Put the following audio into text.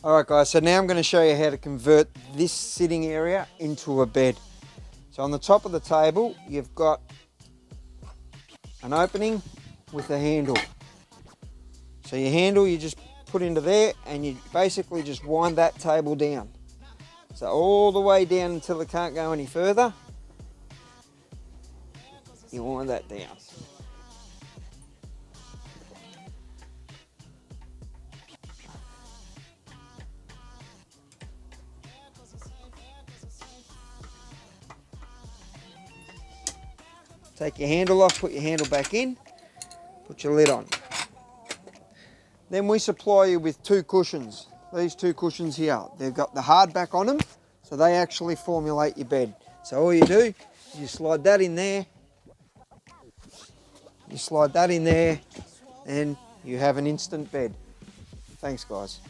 Alright guys, so now I'm going to show you how to convert this sitting area into a bed. So on the top of the table, you've got an opening with a handle. So your handle you just put into there and you basically just wind that table down. So all the way down until it can't go any further. You wind that down. Take your handle off, put your handle back in, put your lid on. Then we supply you with two cushions. These two cushions here, they've got the hard back on them, so they actually formulate your bed. So all you do, you slide that in there, and you have an instant bed. Thanks guys.